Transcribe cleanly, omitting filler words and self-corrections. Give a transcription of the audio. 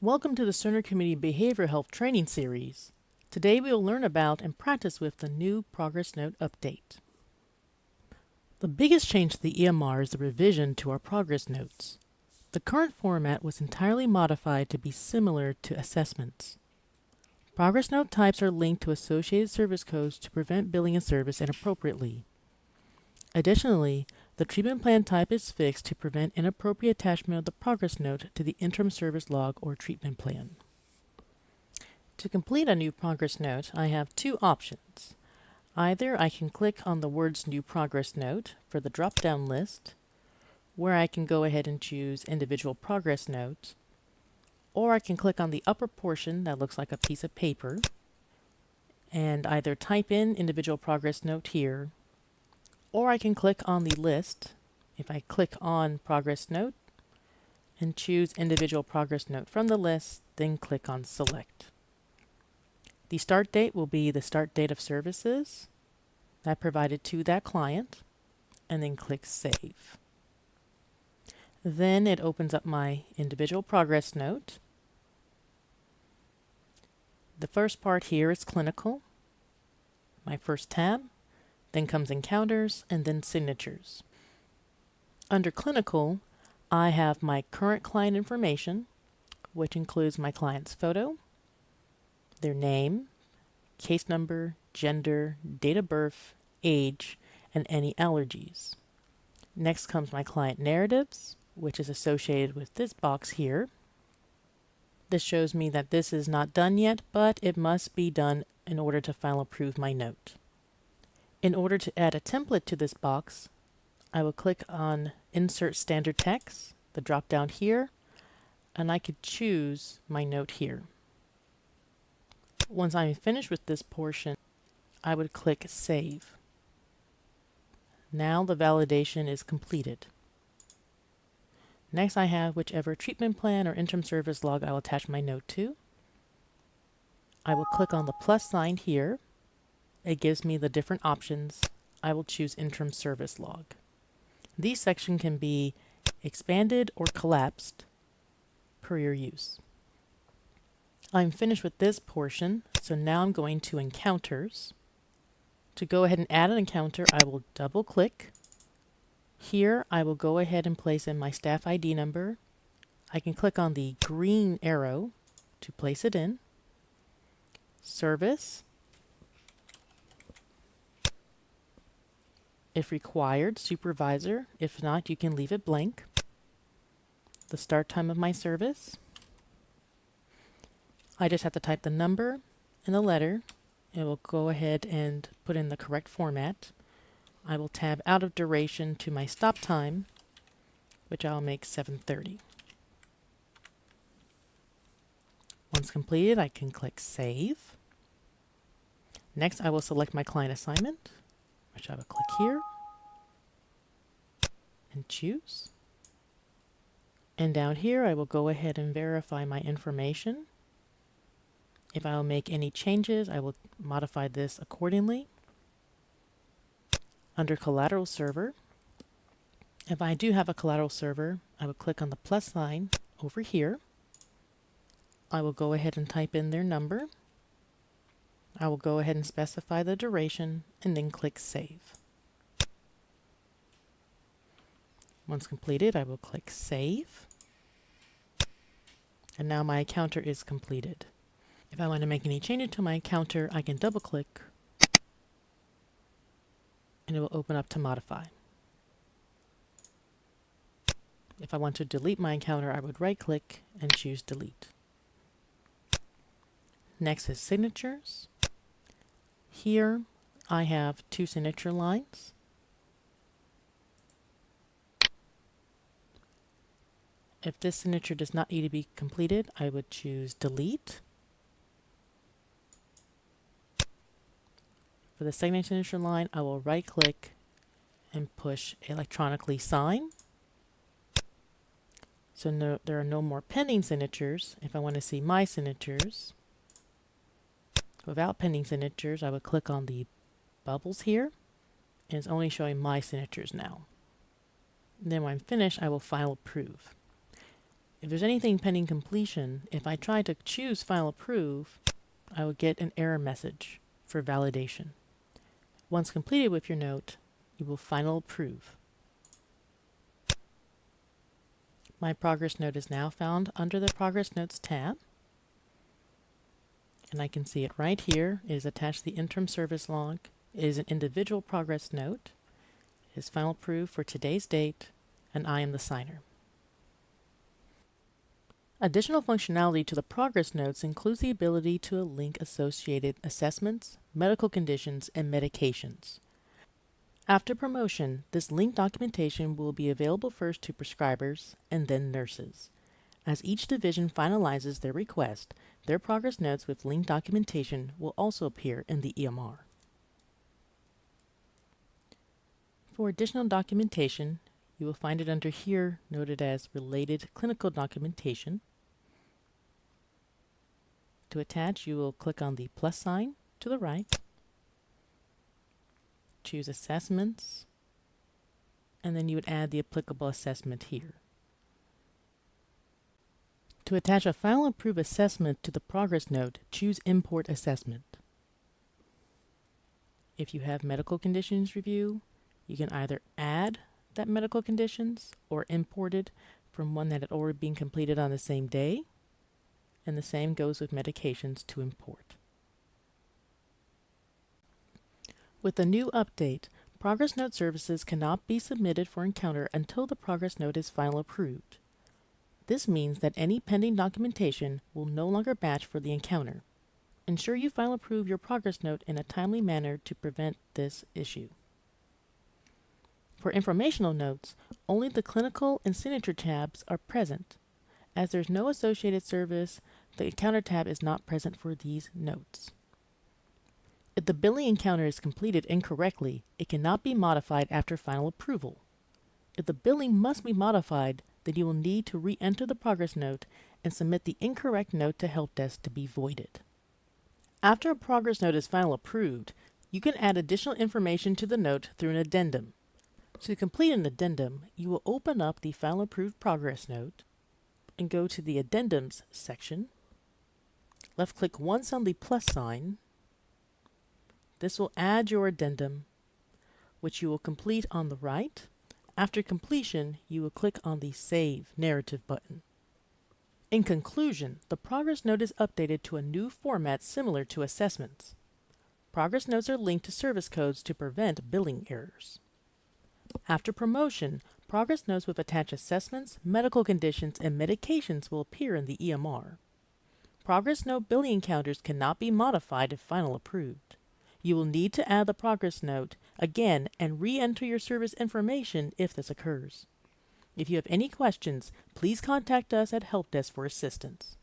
Welcome to the Cerner Community Behavioral Health Training Series. Today we will learn about and practice with the new Progress Note update. The biggest change to the EMR is the revision to our Progress Notes. The current format was entirely modified to be similar to assessments. Progress Note types are linked to associated service codes to prevent billing and service inappropriately. Additionally, the treatment plan type is fixed to prevent inappropriate attachment of the progress note to the interim service log or treatment plan. To complete a new progress note, I have two options. Either I can click on the words New Progress Note for the drop-down list, where I can go ahead and choose Individual Progress Note, or I can click on the upper portion that looks like a piece of paper and either type in Individual Progress Note here, or I can click on the list. If I click on Progress Note and choose Individual Progress Note from the list, then click on Select. The start date will be the start date of services that provided to that client, and then click Save. Then it opens up my Individual Progress Note. The first part here is Clinical, my first tab. Then comes Encounters, and then Signatures. Under Clinical, I have my current client information, which includes my client's photo, their name, case number, gender, date of birth, age, and any allergies. Next comes my client narratives, which is associated with this box here. This shows me that this is not done yet, but it must be done in order to file approve my note. In order to add a template to this box, I will click on Insert Standard Text, the drop down here, and I could choose my note here. Once I'm finished with this portion, I would click Save. Now the validation is completed. Next I have whichever treatment plan or interim service log I will attach my note to. I will click on the plus sign here. It gives me the different options. I will choose interim service log. These sections can be expanded or collapsed per your use. I'm finished with this portion, so now I'm going to Encounters. To go ahead and add an encounter, I will double click. Here I will go ahead and place in my staff ID number. I can click on the green arrow to place it in. Service. If required, supervisor. If not, you can leave it blank. The start time of my service. I just have to type the number and the letter. It will go ahead and put in the correct format. I will tab out of duration to my stop time, which I'll make 7:30. Once completed, I can click Save. Next, I will select my client assignment, which I will click here and choose. And down here, I will go ahead and verify my information. If I will make any changes, I will modify this accordingly. Under Collateral Server, if I do have a collateral server, I will click on the plus sign over here. I will go ahead and type in their number. I will go ahead and specify the duration and then click Save. Once completed, I will click Save. And now my encounter is completed. If I want to make any changes to my encounter, I can double click and it will open up to modify. If I want to delete my encounter, I would right click and choose Delete. Next is Signatures. Here I have two signature lines. If this signature does not need to be completed, I would choose Delete. For the second signature line, I will right click and push Electronically Sign. So there are no more pending signatures. If I want to see my signatures, without pending signatures, I would click on the bubbles here, and it's only showing my signatures now. And then when I'm finished, I will file approve. If there's anything pending completion, if I try to choose Final Approve, I will get an error message for validation. Once completed with your note, you will Final Approve. My progress note is now found under the Progress Notes tab, and I can see it right here. It is attached to the interim service log. It is an individual progress note. It is Final Approve for today's date, and I am the signer. Additional functionality to the progress notes includes the ability to link associated assessments, medical conditions, and medications. After promotion, this linked documentation will be available first to prescribers and then nurses. As each division finalizes their request, their progress notes with linked documentation will also appear in the EMR. For additional documentation, you will find it under here noted as Related Clinical Documentation. To attach, you will click on the plus sign to the right, choose Assessments, and then you would add the applicable assessment here. To attach a Final Approve assessment to the progress note, choose Import Assessment. If you have medical conditions review, you can either add that medical conditions or import it from one that had already been completed on the same day, and the same goes with medications to import. With the new update, Progress Note services cannot be submitted for encounter until the progress note is final approved. This means that any pending documentation will no longer batch for the encounter. Ensure you final approve your progress note in a timely manner to prevent this issue. For informational notes, only the clinical and signature tabs are present. As there's no associated service, the encounter tab is not present for these notes. If the billing encounter is completed incorrectly, it cannot be modified after final approval. If the billing must be modified, then you will need to re-enter the progress note and submit the incorrect note to Help Desk to be voided. After a progress note is final approved, you can add additional information to the note through an addendum. To complete an addendum, you will open up the Final Approved Progress Note and go to the Addendums section. Left-click once on the plus sign. This will add your addendum, which you will complete on the right. After completion, you will click on the Save Narrative button. In conclusion, the progress note is updated to a new format similar to assessments. Progress notes are linked to service codes to prevent billing errors. After promotion, progress notes with attached assessments, medical conditions, and medications will appear in the EMR. Progress note billing encounters cannot be modified if final approved. You will need to add the progress note again and re-enter your service information if this occurs. If you have any questions, please contact us at Help Desk for assistance.